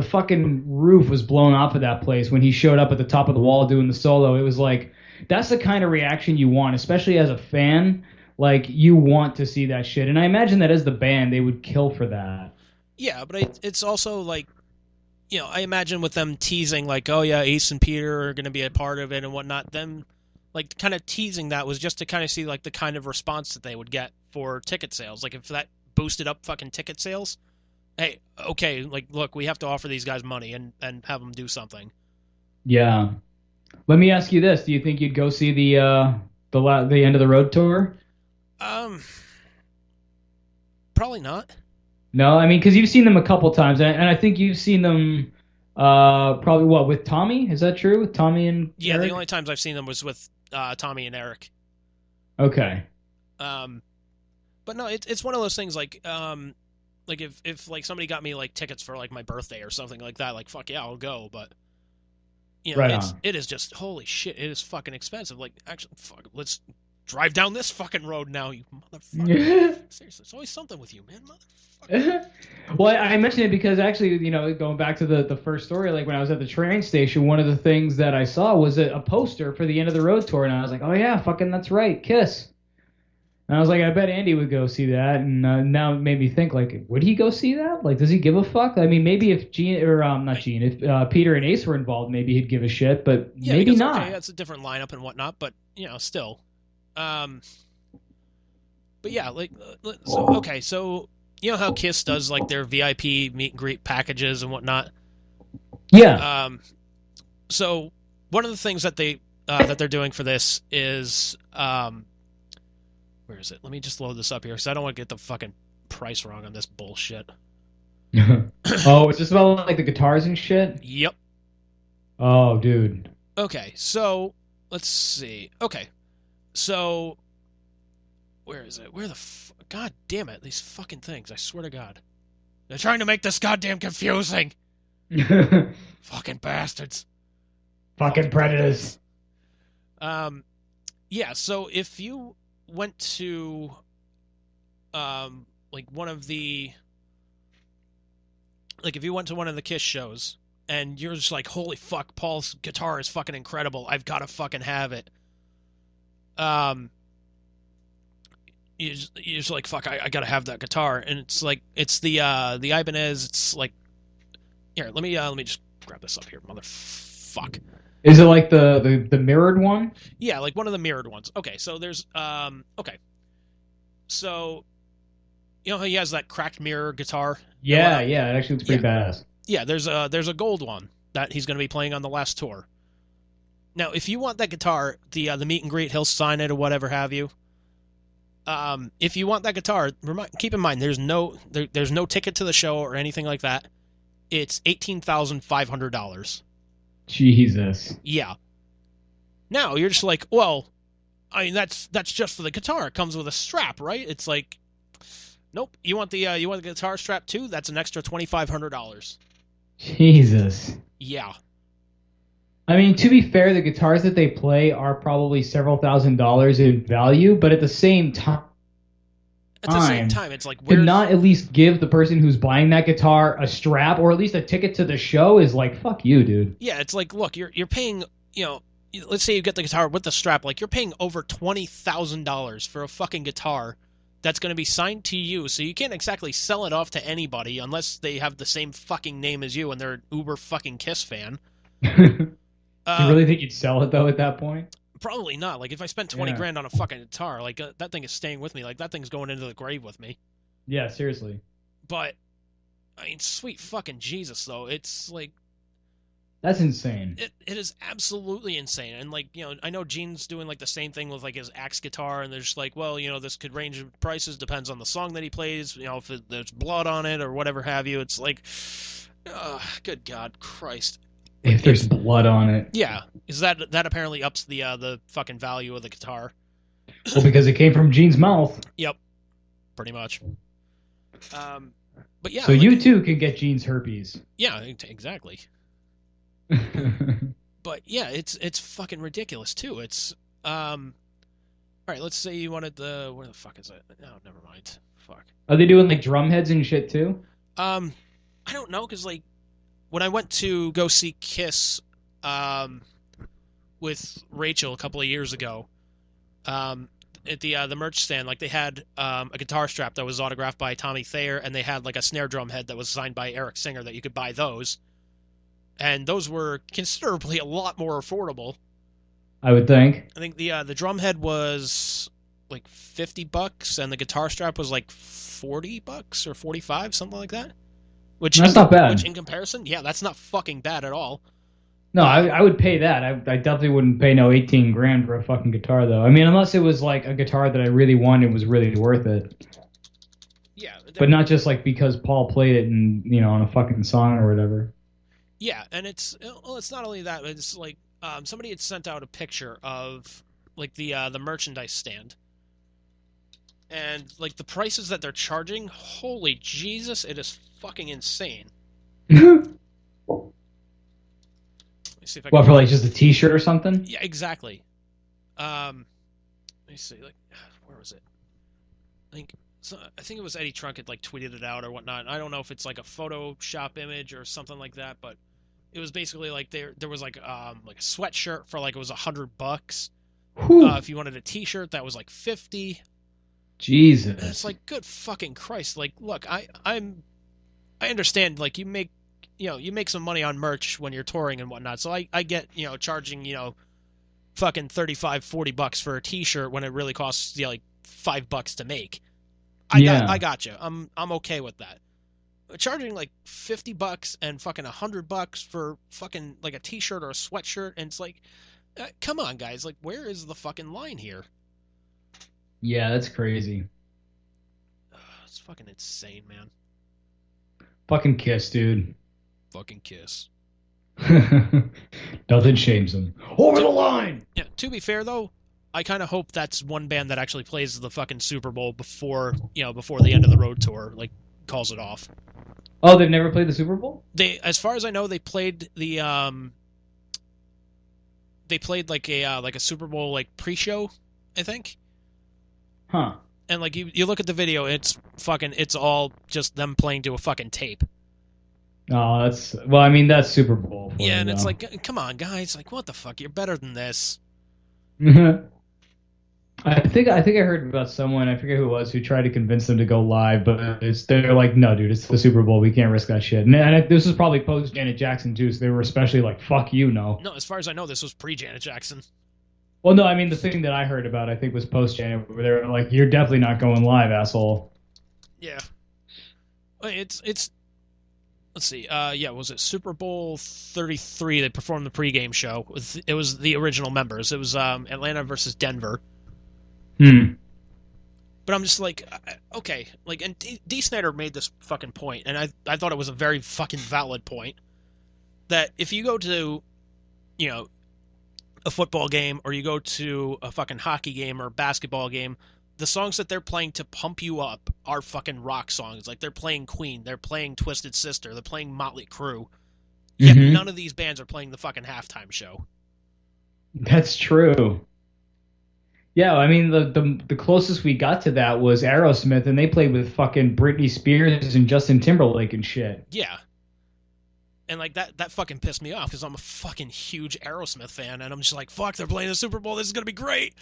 the fucking roof was blown off of that place when he showed up at the top of the wall doing the solo. It was like that's the kind of reaction you want, especially as a fan. Like you want to see that shit, and I imagine that as the band, they would kill for that. Yeah, but it's also like, I imagine with them teasing like, oh yeah, Ace and Peter are going to be a part of it and whatnot. Them like kind of teasing that was just to kind of see like the kind of response that they would get for ticket sales. Like if that boosted up fucking ticket sales, hey, okay, like look, we have to offer these guys money and have them do something. Yeah. Let me ask you this: do you think you'd go see the end of the road tour? Um, Probably not. No, I mean, because you've seen them a couple times, and I think you've seen them probably what with Tommy? Is that true? With Tommy and Yeah, Eric? the only times I've seen them was with Tommy and Eric. Okay. Um, but no, it's one of those things like if like somebody got me like tickets for like my birthday or something like that, like fuck yeah, I'll go. But Right on. it is just holy shit, it is fucking expensive. Like actually, fuck, let's drive down this fucking road now, you motherfucker. Seriously, it's always something with you, man, motherfucker. Well, I mentioned it because actually, going back to the first story, like when I was at the train station, one of the things that I saw was a poster for the end of the road tour, and I was like, oh yeah, fucking that's right, Kiss. And I was like, I bet Andy would go see that, and now it made me think, like, would he go see that? Like, does he give a fuck? I mean, maybe if Gene or not Gene, if Peter and Ace were involved, maybe he'd give a shit, but Yeah, maybe because not. okay, that's a different lineup and whatnot, but still. Um, but yeah, like so okay, so you know how Kiss does like their VIP meet and greet packages and whatnot. Yeah. So one of the things that they're doing for this is where is it? Let me just load this up here because I don't want to get the fucking price wrong on this bullshit. Oh, it's just about like the guitars and shit. Yep. Oh, dude. Okay, so let's see. Okay, so where is it? God damn it! These fucking things. I swear to God, they're trying to make this goddamn confusing. Fucking bastards. Fucking predators. Yeah. So if you went to like one of the if you went to one of the Kiss shows and you're just like, holy fuck, Paul's guitar is fucking incredible, I've got to fucking have it. You're just like, fuck, I gotta have that guitar, and it's like it's the Ibanez. It's like, here, let me just grab this up here, motherfuck. Is it like the mirrored one? Yeah, like one of the mirrored ones. Okay, so there's okay, so you know how he has that cracked mirror guitar? Yeah, yeah, it actually looks pretty badass. Yeah, there's a gold one that he's going to be playing on the last tour. Now, if you want that guitar, the meet and greet, he'll sign it or whatever have you. If you want that guitar, keep in mind there's no ticket to the show or anything like that. It's $18,500. Jesus. Yeah. Now you're just like, well, I mean that's just for the guitar. It comes with a strap, right? It's like, nope. You want the guitar strap too? That's an extra $2,500. Jesus. Yeah. I mean, to be fair, the guitars that they play are probably several $1,000s in value, but at the same time, it's like, to not at least give the person who's buying that guitar a strap or at least a ticket to the show is like, fuck you, dude. Yeah, it's like, look, you're paying, let's say you get the guitar with the strap, like you're paying over $20,000 for a fucking guitar that's going to be signed to you, so you can't exactly sell it off to anybody unless they have the same fucking name as you and they're an uber fucking Kiss fan. Do you really think you'd sell it, though, at that point? Probably not. Like, if I spent 20 grand on a fucking guitar, like, that thing is staying with me. Like, that thing's going into the grave with me. Yeah, seriously. But, I mean, sweet fucking Jesus, though. It's, like... That's insane. It is absolutely insane. And, like, I know Gene's doing, like, the same thing with, like, his Axe guitar, and they're just like, well, this could range in prices, depends on the song that he plays, if there's blood on it or whatever have you. It's like, good God, Christ. If there's blood on it. Yeah, because that apparently ups the fucking value of the guitar. Well, because it came from Gene's mouth. Yep, pretty much. But yeah. So you too can get Gene's herpes. Yeah, exactly. But yeah, it's fucking ridiculous too. It's all right. Let's say you wanted where the fuck is it? No, never mind. Fuck. Are they doing like drum heads and shit too? I don't know, because like when I went to go see Kiss with Rachel a couple of years ago, at the merch stand, like they had a guitar strap that was autographed by Tommy Thayer, and they had like a snare drum head that was signed by Eric Singer that you could buy those. And those were considerably a lot more affordable. I would think. I think the drum head was like $50, and the guitar strap was like $40 or 45, something like that. That's not bad. Which in comparison, yeah, that's not fucking bad at all. No, I would pay that. I definitely wouldn't pay no 18 grand for a fucking guitar, though. I mean, unless it was like a guitar that I really wanted and was really worth it. Yeah. But not just like because Paul played it and, you know, on a fucking song or whatever. Yeah, and it's not only that, but it's like somebody had sent out a picture of like the merchandise stand. And like the prices that they're charging, holy Jesus, it is fucking insane. See if I can... What, for like just a t-shirt or something? Yeah, exactly. Let me see, like, where was it? I think it was Eddie Trunk had like tweeted it out or whatnot. I don't know if it's like a Photoshop image or something like that, but it was basically like there was like a sweatshirt for like it was $100. If you wanted a t-shirt, that was like $50. Jesus. And it's like, good fucking Christ. Like, look, I understand, like, you make some money on merch when you're touring and whatnot. So I get, charging, fucking $35-$40 for a t-shirt when it really costs, like $5 to make. I got you. I'm okay with that. But charging like $50 and fucking $100 for fucking like a t-shirt or a sweatshirt, and it's like, come on, guys. Like, where is the fucking line here? Yeah, that's crazy. It's fucking insane, man. Fucking Kiss, dude. Fucking Kiss. Nothing shames them. Over the line! Yeah, to be fair, though, I kind of hope that's one band that actually plays the fucking Super Bowl before the end of the road tour, like, calls it off. Oh, they've never played the Super Bowl? As far as I know, they played the, they played like a Super Bowl, like, pre-show, I think. Huh. And, like, you look at the video, it's all just them playing to a fucking tape. Oh, that's Super Bowl. Yeah, and it's like, come on, guys, like, what the fuck? You're better than this. I think I heard about someone, I forget who it was, who tried to convince them to go live, but they're like, no, dude, it's the Super Bowl. We can't risk that shit. And this was probably post Janet Jackson too, so they were especially like, fuck you, no. No, as far as I know, this was pre Janet Jackson. Well, no, I mean the thing that I heard about, I think, was post Janet, where they were like, you're definitely not going live, asshole. Yeah. It's let's see. Was it Super Bowl 33? They performed the pregame show. It was the original members. It was Atlanta versus Denver. But I'm just like, okay, like, and D. Snyder made this fucking point, and I thought it was a very fucking valid point, that if you go to, a football game, or you go to a fucking hockey game or a basketball game, the songs that they're playing to pump you up are fucking rock songs. Like, they're playing Queen, they're playing Twisted Sister, they're playing Motley Crue. Yet none of these bands are playing the fucking halftime show. That's true. Yeah, I mean, the closest we got to that was Aerosmith, and they played with fucking Britney Spears and Justin Timberlake and shit. Yeah. And, like, that fucking pissed me off, because I'm a fucking huge Aerosmith fan, and I'm just like, fuck, they're playing the Super Bowl, this is gonna be great!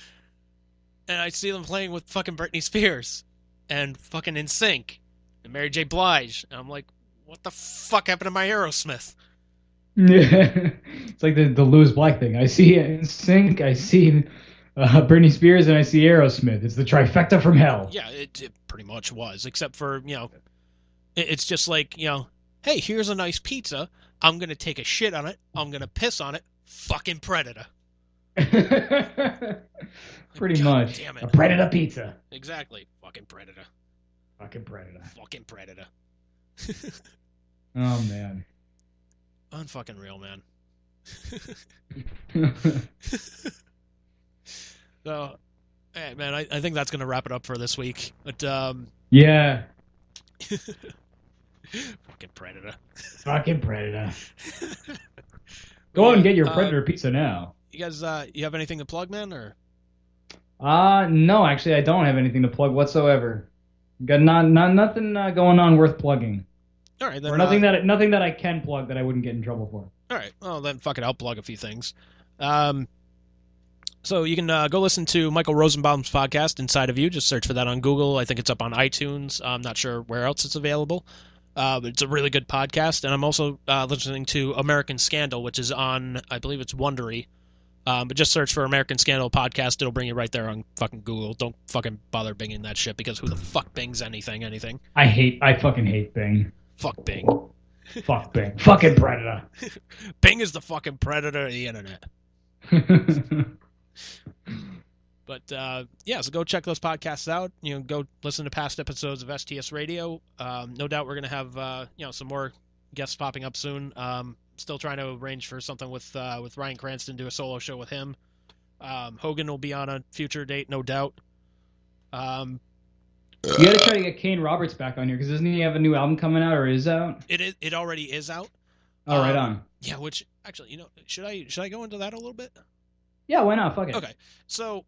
And I see them playing with fucking Britney Spears, and fucking NSYNC, and Mary J. Blige, and I'm like, what the fuck happened to my Aerosmith? Yeah, it's like the Louis Black thing. I see NSYNC, I see Britney Spears, and I see Aerosmith. It's the trifecta from hell. Yeah, it pretty much was, except for, it's just like, hey, here's a nice pizza, I'm gonna take a shit on it, I'm gonna piss on it, fucking Predator. Pretty much. Damn it. A Predator pizza. Exactly. Fucking Predator. Fucking Predator. Fucking Predator. Oh, man. Unfucking real, man. So, hey, man, I think that's going to wrap it up for this week. But, yeah. Fucking Predator. Fucking Predator. Go and get your Predator pizza now. You guys, you have anything to plug, man, or? No, actually, I don't have anything to plug whatsoever. Got nothing going on worth plugging. All right, then. Or nothing that I can plug that I wouldn't get in trouble for. All right, well then, fuck it, I'll plug a few things. So you can go listen to Michael Rosenbaum's podcast, Inside of You. Just search for that on Google. I think it's up on iTunes. I'm not sure where else it's available. But it's a really good podcast. And I'm also listening to American Scandal, which is on, I believe it's Wondery. But just search for American Scandal podcast. It'll bring you right there on fucking Google. Don't fucking bother binging that shit, because who the fuck bings anything? I fucking hate Bing. Fuck Bing. Fuck Bing. Fucking Predator. Bing is the fucking predator of the internet. But yeah, so go check those podcasts out. Go listen to past episodes of STS Radio. No doubt we're gonna have some more guests popping up soon. Still trying to arrange for something with Ryan Cranston, do a solo show with him. Hogan will be on a future date, no doubt. You gotta try to get Kane Roberts back on here, because doesn't he have a new album coming out, or is out? It already is out. Oh, right on. Yeah, which actually, should I go into that a little bit? Yeah, why not? Fuck it. Okay, so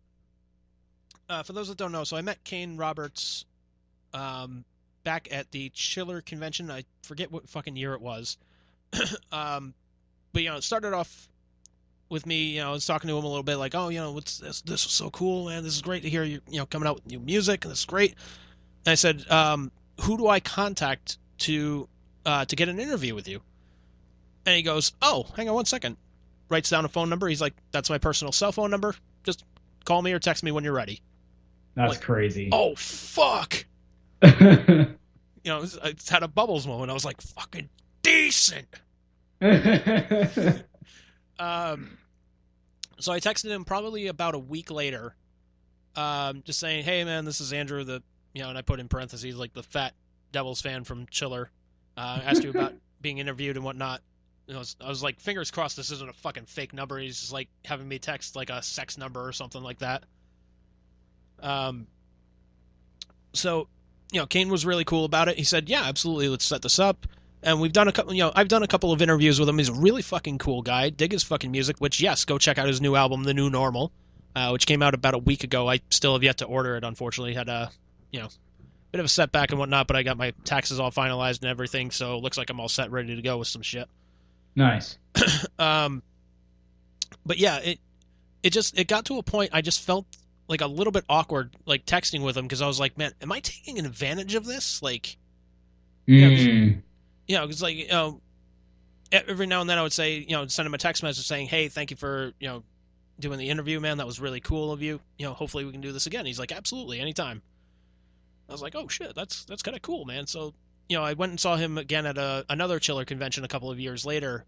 for those that don't know, so I met Kane Roberts back at the Chiller convention. I forget what fucking year it was. But it started off with me, I was talking to him a little bit, like, oh, what's this? This was so cool, man. This is great to hear you, coming out with new music. This is great. And I said, who do I contact to get an interview with you? And he goes, oh, hang on one second. Writes down a phone number. He's like, that's my personal cell phone number. Just call me or text me when you're ready. That's crazy. Oh, fuck. I had a Bubbles moment. I was like, fucking decent. So I texted him probably about a week later, just saying, hey, man, this is Andrew, and I put in parentheses, like, the fat Devils fan from Chiller. Asked you about being interviewed and whatnot. I was like, fingers crossed this isn't a fucking fake number. He's just like having me text like a sex number or something like that. So, Kane was really cool about it. He said, yeah, absolutely, let's set this up. And we've done a couple, I've done a couple of interviews with him. He's a really fucking cool guy. Dig his fucking music, which, yes, go check out his new album, The New Normal, which came out about a week ago. I still have yet to order it, unfortunately. Had a, bit of a setback and whatnot, but I got my taxes all finalized and everything, so it looks like I'm all set, ready to go with some shit. Nice. But yeah, it got to a point I just felt like a little bit awkward, like texting with him, because I was like, man, am I taking advantage of this? Like, because like, every now and then I would say, send him a text message saying, hey, thank you for, doing the interview, man. That was really cool of you. Hopefully we can do this again. He's like, absolutely, anytime. I was like, oh shit, that's kind of cool, man. So, I went and saw him again at another Chiller convention a couple of years later,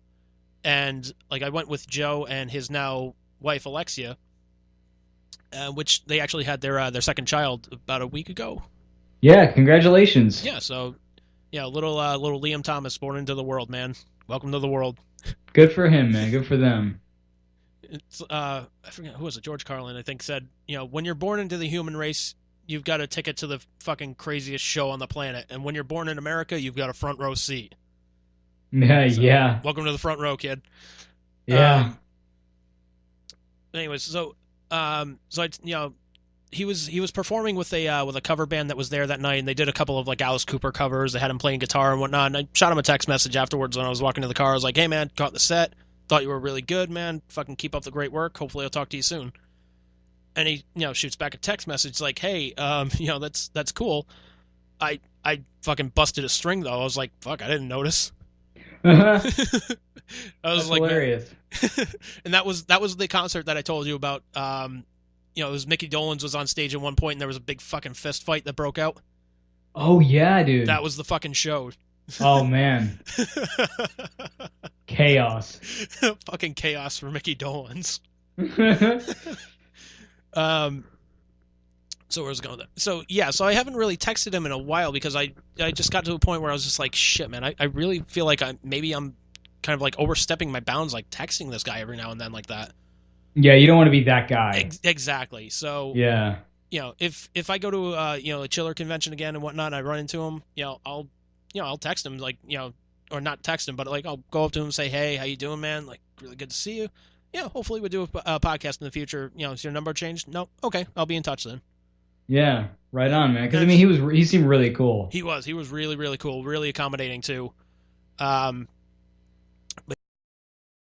and like I went with Joe and his now wife Alexia, which they actually had their second child about a week ago. Yeah, congratulations. Yeah, so little Liam Thomas born into the world, man. Welcome to the world. Good for him, man. Good for them. It's I forget who was it. George Carlin, I think, said, when you're born into the human race, you've got a ticket to the fucking craziest show on the planet. And when you're born in America, you've got a front row seat. Yeah, so, yeah. Welcome to the front row, kid. Yeah. Anyways, so he was performing with a cover band that was there that night, and they did a couple of like Alice Cooper covers. They had him playing guitar and whatnot. And I shot him a text message afterwards when I was walking to the car. I was like, hey man, caught the set. Thought you were really good, man. Fucking keep up the great work. Hopefully I'll talk to you soon. And he, shoots back a text message like, hey, that's cool. I fucking busted a string though. I was like, fuck, I didn't notice. I was that's like, hilarious. And that was the concert that I told you about. It was Mickey Dolenz was on stage at one point, and there was a big fucking fist fight that broke out. Oh yeah, dude. That was the fucking show. Oh man. Chaos. Fucking chaos for Mickey Dolenz. So where was I going with that? So yeah, so I haven't really texted him in a while because I just got to a point where I was just like, shit, man, I really feel like I'm kind of like overstepping my bounds, like texting this guy every now and then like that. Yeah, you don't want to be that guy. Exactly. So yeah, if I go to a Chiller convention again and whatnot, and I run into him, I'll text him like or not text him, but like I'll go up to him and say, hey, how you doing, man? Like, really good to see you. Yeah, hopefully we'll do a podcast in the future. Is your number changed? No. Okay, I'll be in touch then. Yeah, right on, man. Because I mean, he seemed really cool. He was really really cool, really accommodating too.